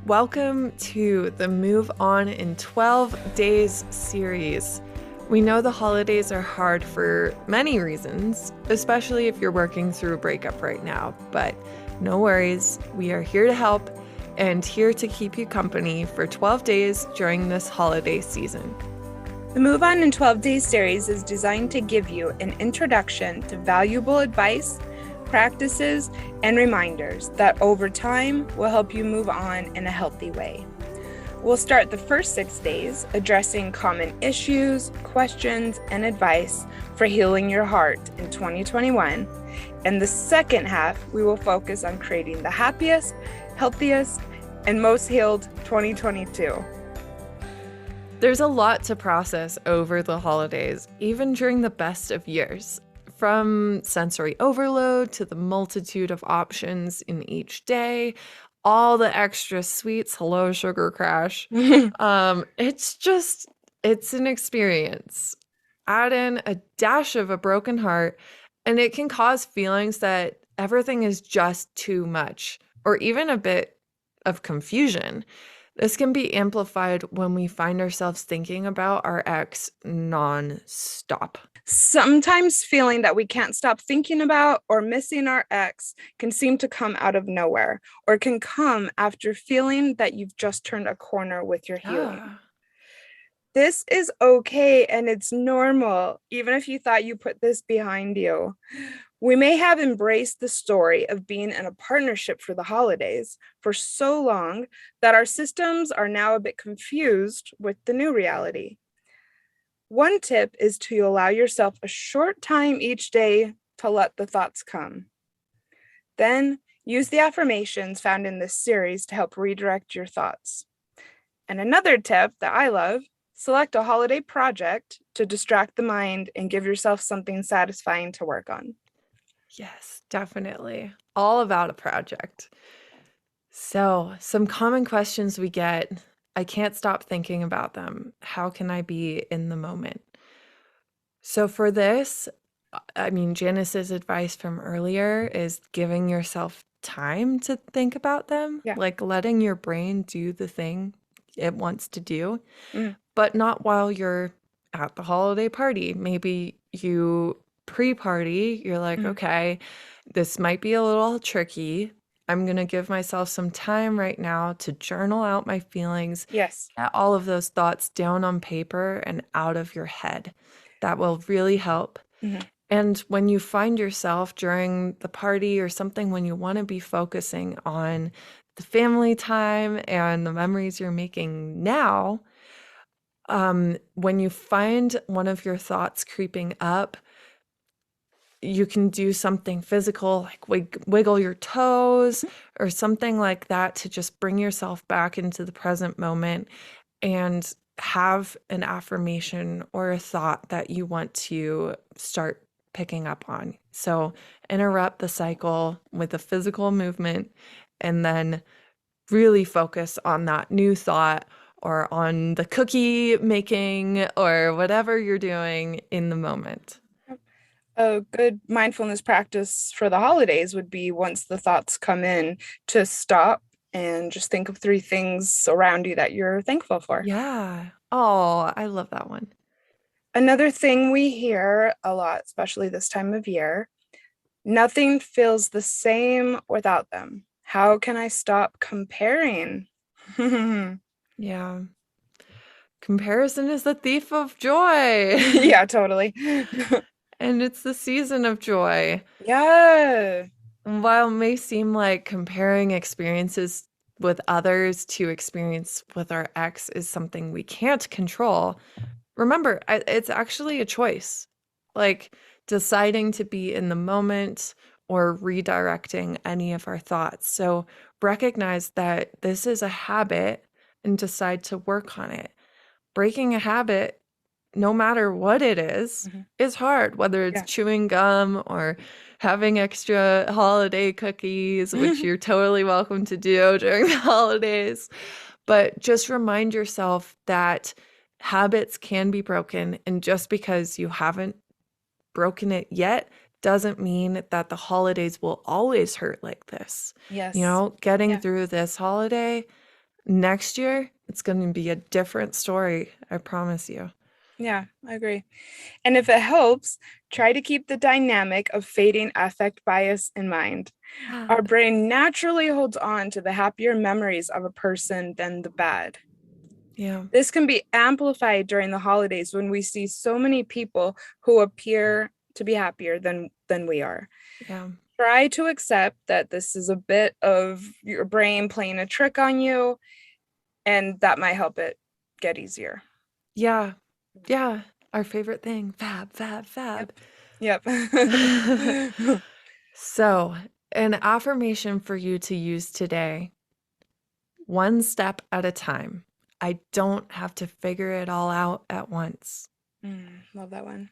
Welcome to the Move On in 12 Days series. We know the holidays are hard for many reasons, especially if you're working through a breakup right now, but no worries, we are here to help and here to keep you company for 12 days during this holiday season. The Move On in 12 Days series is designed to give you an introduction to valuable advice, practices, and reminders that over time will help you move on in a healthy way. We'll start the first 6 days addressing common issues, questions, and advice for healing your heart in 2021. And the second half, we will focus on creating the happiest, healthiest, and most healed 2022. There's a lot to process over the holidays, even during the best of years. From sensory overload to the multitude of options in each day, all the extra sweets, hello sugar crash. It's an experience. Add in a dash of a broken heart, and it can cause feelings that everything is just too much, or even a bit of confusion. This can be amplified when we find ourselves thinking about our ex non-stop. Sometimes feeling that we can't stop thinking about or missing our ex can seem to come out of nowhere, or can come after feeling that you've just turned a corner with your healing. This is okay and it's normal, even if you thought you put this behind you. We may have embraced the story of being in a partnership for the holidays for so long that our systems are now a bit confused with the new reality. One tip is to allow yourself a short time each day to let the thoughts come. Then use the affirmations found in this series to help redirect your thoughts. And another tip that I love, select a holiday project to distract the mind and give yourself something satisfying to work on. Yes, definitely. All about a project. So, some common questions we get. I can't stop thinking about them. How can I be in the moment? So for this, Janice's advice from earlier is giving yourself time to think about them, like letting your brain do the thing it wants to do, but not while you're at the holiday party. Maybe you pre-party, you're like, okay, this might be a little tricky. I'm going to give myself some time right now to journal out my feelings. Yes. Get all of those thoughts down on paper and out of your head. That will really help. And when you find yourself during the party or something, when you want to be focusing on the family time and the memories you're making now, when you find one of your thoughts creeping up, you can do something physical, like wiggle your toes or something like that to just bring yourself back into the present moment and have an affirmation or a thought that you want to start picking up on. So interrupt the cycle with a physical movement and then really focus on that new thought or on the cookie making or whatever you're doing in the moment. A good mindfulness practice for the holidays would be, once the thoughts come in, to stop and just think of 3 things around you that you're thankful for. Yeah. Oh, I love that one. Another thing we hear a lot, especially this time of year, nothing feels the same without them. How can I stop comparing? Yeah. Comparison is the thief of joy. Yeah, totally. And it's the season of joy. Yeah. While it may seem like comparing experiences with others to experience with our ex is something we can't control, remember, it's actually a choice. Like deciding to be in the moment or redirecting any of our thoughts. So recognize that this is a habit and decide to work on it. Breaking a habit, no matter what it is hard, whether it's chewing gum or having extra holiday cookies, which you're totally welcome to do during the holidays. But just remind yourself that habits can be broken. And just because you haven't broken it yet doesn't mean that the holidays will always hurt like this. Yes. Getting through this holiday, next year, it's going to be a different story. I promise you. Yeah, I agree. And if it helps, try to keep the dynamic of fading affect bias in mind. Our brain naturally holds on to the happier memories of a person than the bad. Yeah. This can be amplified during the holidays when we see so many people who appear to be happier than we are. Yeah. Try to accept that this is a bit of your brain playing a trick on you, and that might help it get easier. Yeah. Yeah. Our favorite thing. Fab, fab, fab. Yep. So, an affirmation for you to use today: one step at a time. I don't have to figure it all out at once. Love that one.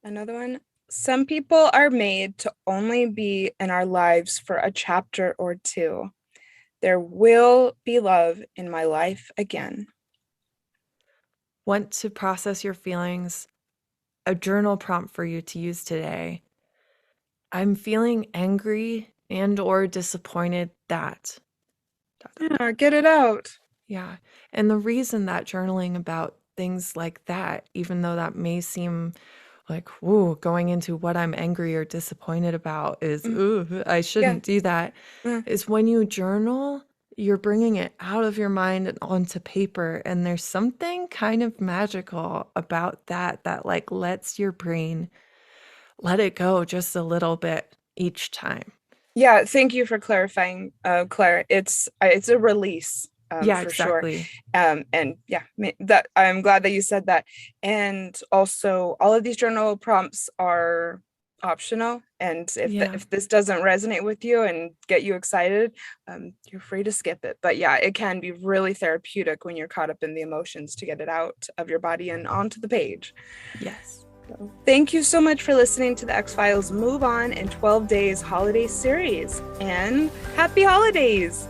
Another one. Some people are made to only be in our lives for a chapter or two. There will be love in my life again. Want to process your feelings? A journal prompt for you to use today: I'm feeling angry and or disappointed that. Yeah, get it out. Yeah. And the reason that journaling about things like that, even though that may seem like, ooh, going into what I'm angry or disappointed about is, ooh, I shouldn't do that, is when you journal, you're bringing it out of your mind and onto paper. And there's something kind of magical about that, that like lets your brain let it go just a little bit each time. Yeah, thank you for clarifying, Claire. It's a release, Yeah, for sure. exactly. And yeah, that I'm glad that you said that. And also, all of these journal prompts are optional. And if this doesn't resonate with you and get you excited, you're free to skip it. But yeah, it can be really therapeutic when you're caught up in the emotions to get it out of your body and onto the page. Yes. Thank you so much for listening to the X-Files Move On in 12 Days holiday series, and happy holidays!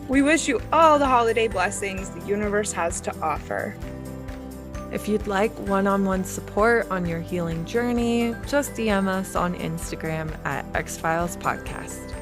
We wish you all the holiday blessings the universe has to offer. If you'd like one-on-one support on your healing journey, just DM us on Instagram at X-Files Podcast.